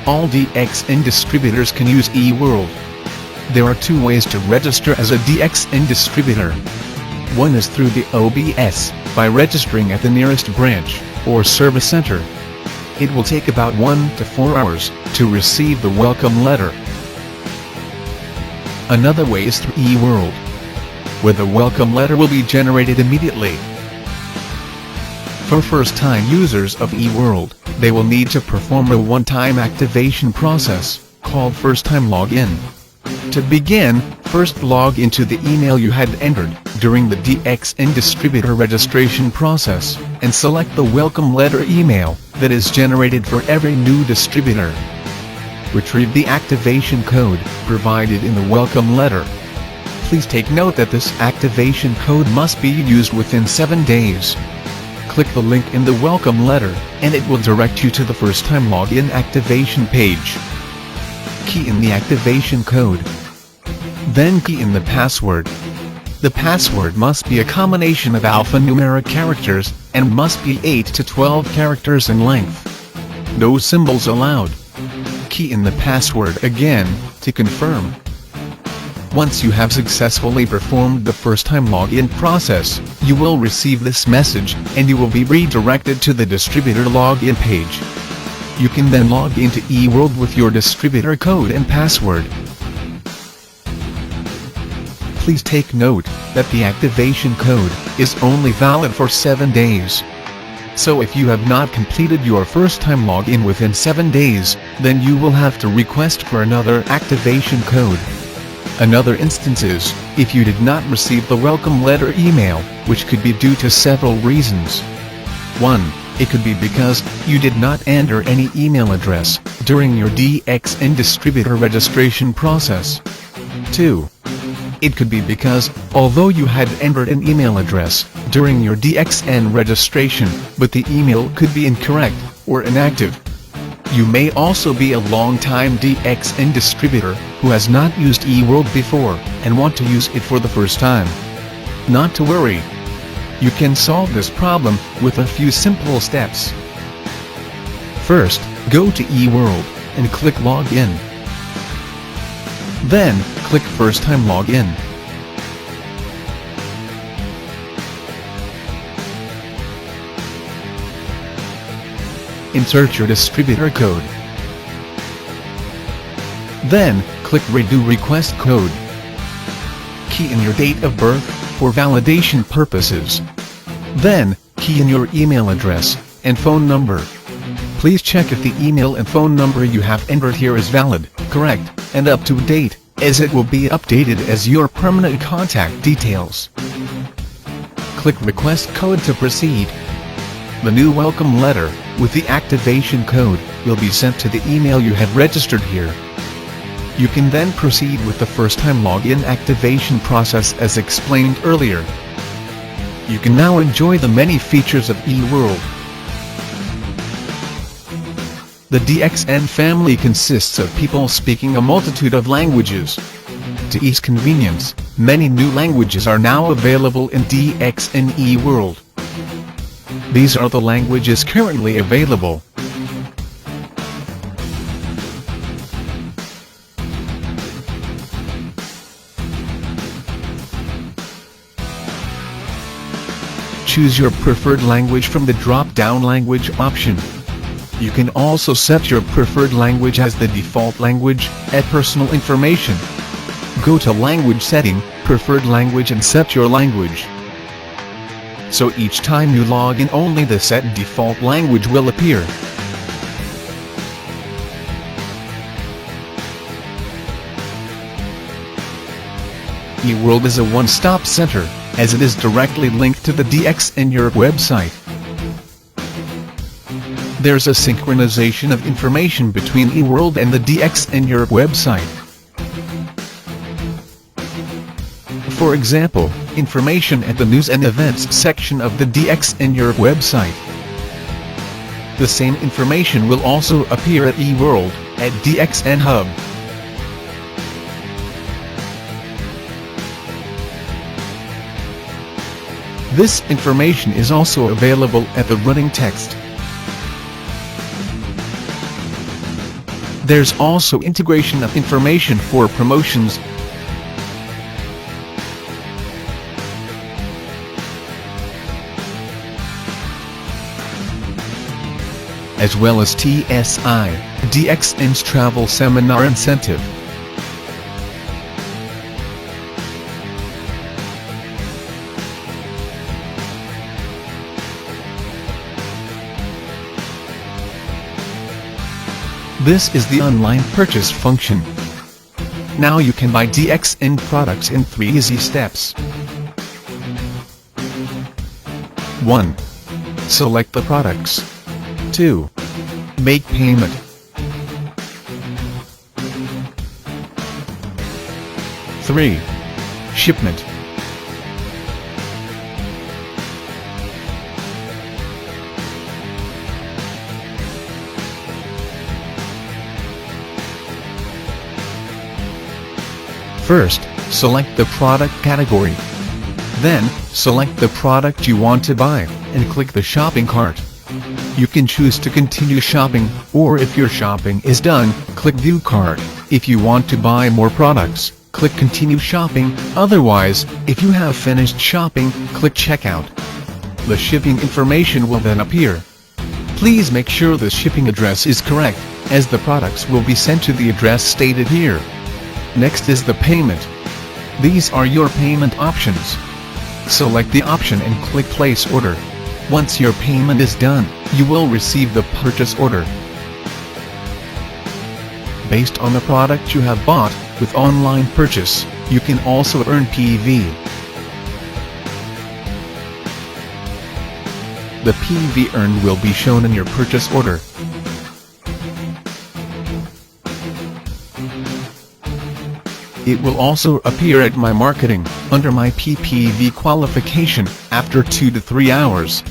All DXN distributors can use eWorld. There are two ways to register as a DXN distributor. One is through the OBS, by registering at the nearest branch, or service center. It will take about 1 to 4 hours to receive the welcome letter. Another way is through eWorld, where the welcome letter will be generated immediately. For first-time users of eWorld, they will need to perform a one-time activation process, called first-time login. To begin, first log into the email you had entered during the DXN distributor registration process, and select the welcome letter email that is generated for every new distributor. Retrieve the activation code provided in the welcome letter. Please take note that this activation code must be used within 7 days. Click the link in the welcome letter, and it will direct you to the first-time login activation page. Key in the activation code. Then key in the password. The password must be a combination of alphanumeric characters, and must be 8 to 12 characters in length. No symbols allowed. Key in the password again, to confirm. Once you have successfully performed the first-time login process, you will receive this message, and you will be redirected to the distributor login page. You can then log into eWorld with your distributor code and password. Please take note that the activation code is only valid for 7 days. So if you have not completed your first-time login within 7 days, then you will have to request for another activation code. Another instance is, if you did not receive the welcome letter email, which could be due to several reasons. 1. It could be because you did not enter any email address during your DXN distributor registration process. 2. It could be because, although you had entered an email address during your DXN registration, but the email could be incorrect or inactive. You may also be a long-time DXN distributor who has not used eWorld before and want to use it for the first time. Not to worry. You can solve this problem with a few simple steps. First, go to eWorld and click Login. Then, click First-Time Login. Insert your distributor code. Then, click Redo Request Code. Key in your date of birth for validation purposes. Then, key in your email address and phone number. Please check if the email and phone number you have entered here is valid, correct, and up to date, as it will be updated as your permanent contact details. Click Request Code to proceed. The new welcome letter, with the activation code, will be sent to the email you have registered here. You can then proceed with the first-time login activation process as explained earlier. You can now enjoy the many features of eWorld. The DXN family consists of people speaking a multitude of languages. To ease convenience, many new languages are now available in DXN eWorld. These are the languages currently available. Choose your preferred language from the drop-down language option. You can also set your preferred language as the default language, add personal information. Go to Language Setting, Preferred Language and set your language. So each time you log in, only the set default language will appear. eWorld is a one-stop center, as it is directly linked to the DXN Europe website. There's a synchronization of information between eWorld and the DXN Europe website. For example, information at the News and Events section of the DXN Europe website. The same information will also appear at eWorld, at DXN Hub. This information is also available at the running text. There's also integration of information for promotions, as well as TSI, DXN's travel seminar incentive. This is the online purchase function. Now you can buy DXN products in 3 easy steps. 1. Select the products. 2. Make payment. 3. Shipment. First, select the product category. Then, select the product you want to buy, and click the shopping cart. You can choose to continue shopping, or if your shopping is done, click View Cart. If you want to buy more products, click Continue Shopping, otherwise, if you have finished shopping, click Checkout. The shipping information will then appear. Please make sure the shipping address is correct, as the products will be sent to the address stated here. Next is the payment. These are your payment options. Select the option and click Place Order. Once your payment is done, you will receive the purchase order. Based on the product you have bought, with online purchase, you can also earn PV. The PV earned will be shown in your purchase order. It will also appear at My Marketing, under My PPV qualification, after 2 to 3 hours.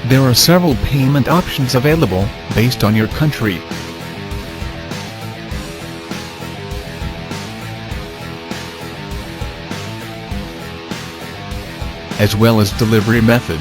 There are several payment options available, based on your country. As well as delivery method.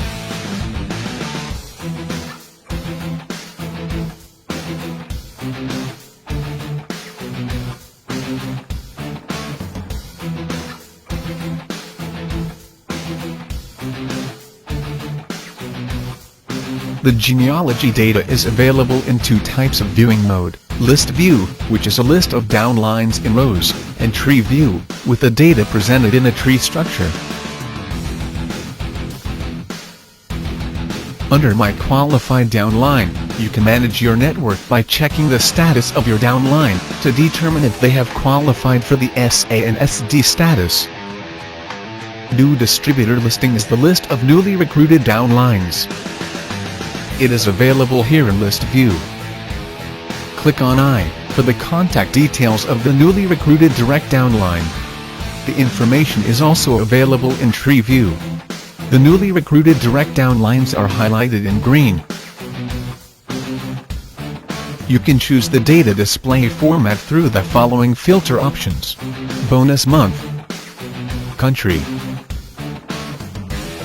The genealogy data is available in 2 types of viewing mode: List View, which is a list of downlines in rows, and Tree View, with the data presented in a tree structure. Under My Qualified Downline, you can manage your network by checking the status of your downline, to determine if they have qualified for the SA and SD status. New Distributor Listing is the list of newly recruited downlines. It is available here in List View. Click on I, for the contact details of the newly recruited direct downline. The information is also available in Tree View. The newly recruited direct downlines are highlighted in green. You can choose the data display format through the following filter options: Bonus Month, Country,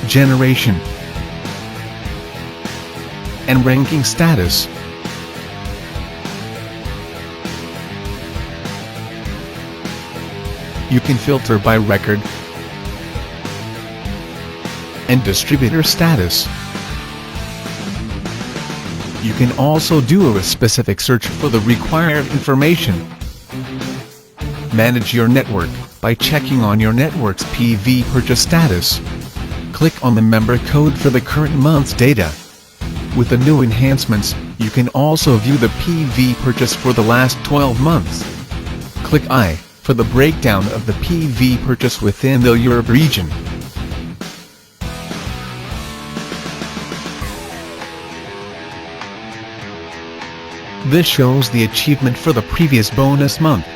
Generation, and Ranking Status. You can filter by record and distributor status. You can also do a specific search for the required information. Manage your network by checking on your network's PV purchase status. Click on the member code for the current month's data. With the new enhancements, you can also view the PV purchase for the last 12 months. Click I, for the breakdown of the PV purchase within the Europe region. This shows the achievement for the previous bonus month.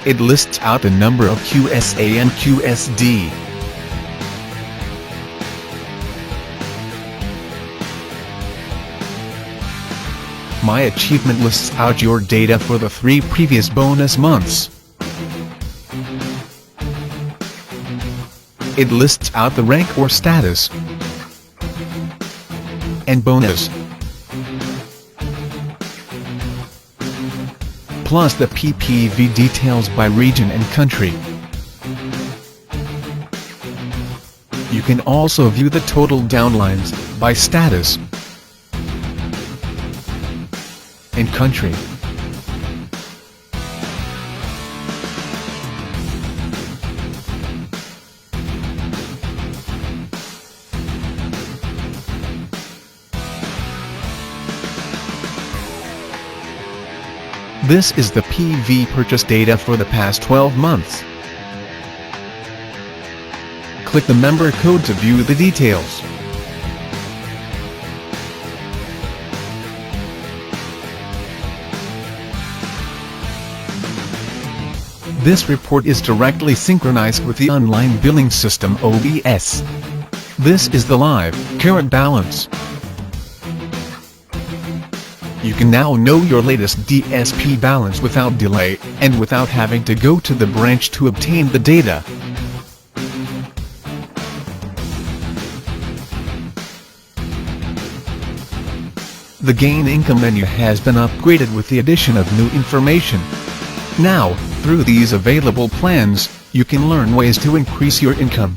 It lists out the number of QSA and QSD. My Achievement lists out your data for the 3 previous bonus months. It lists out the rank or status and bonus, plus the PPV details by region and country. You can also view the total downlines by status and country. This is the PV purchase data for the past 12 months. Click the member code to view the details. This report is directly synchronized with the online billing system OBS. This is the live, current balance. You can now know your latest DSP balance without delay, and without having to go to the branch to obtain the data. The Gain Income menu has been upgraded with the addition of new information. Now, through these available plans, you can learn ways to increase your income.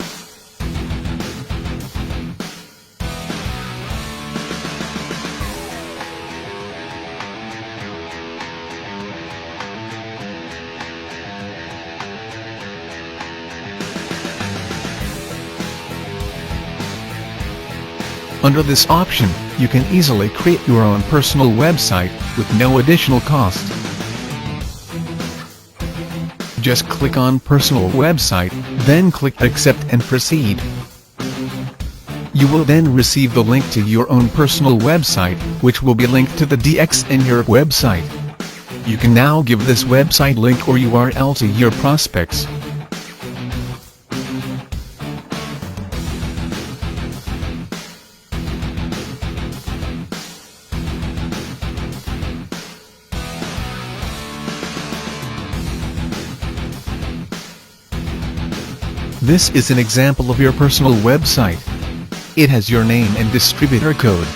Under this option, you can easily create your own personal website with no additional cost. Just click on Personal Website, then click Accept and Proceed. You will then receive the link to your own personal website, which will be linked to the DXN your website. You can now give this website link or URL to your prospects. This is an example of your personal website. It has your name and distributor code.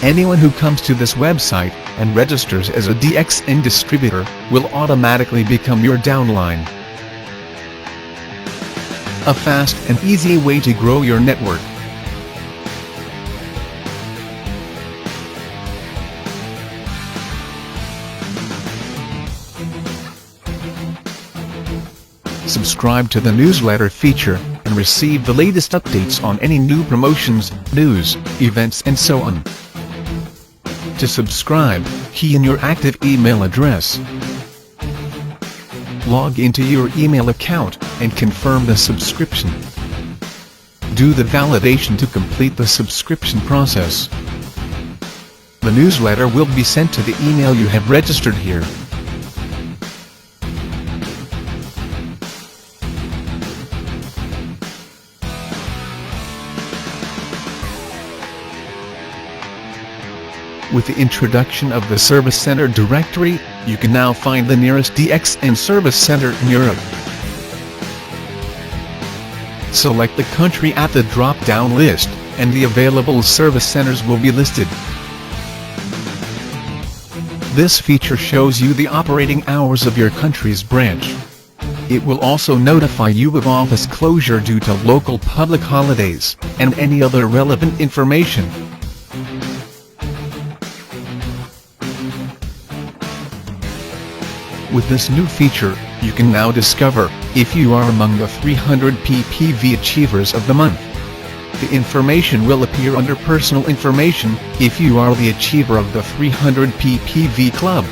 Anyone who comes to this website and registers as a DXN distributor will automatically become your downline. A fast and easy way to grow your network. Subscribe to the newsletter feature, and receive the latest updates on any new promotions, news, events and so on. To subscribe, key in your active email address. Log into your email account, and confirm the subscription. Do the validation to complete the subscription process. The newsletter will be sent to the email you have registered here. With the introduction of the Service Center directory, you can now find the nearest DXN Service Center in Europe. Select the country at the drop-down list, and the available service centers will be listed. This feature shows you the operating hours of your country's branch. It will also notify you of office closure due to local public holidays, and any other relevant information. With this new feature, you can now discover if you are among the 300 PPV Achievers of the month. The information will appear under Personal Information if you are the Achiever of the 300 PPV Club.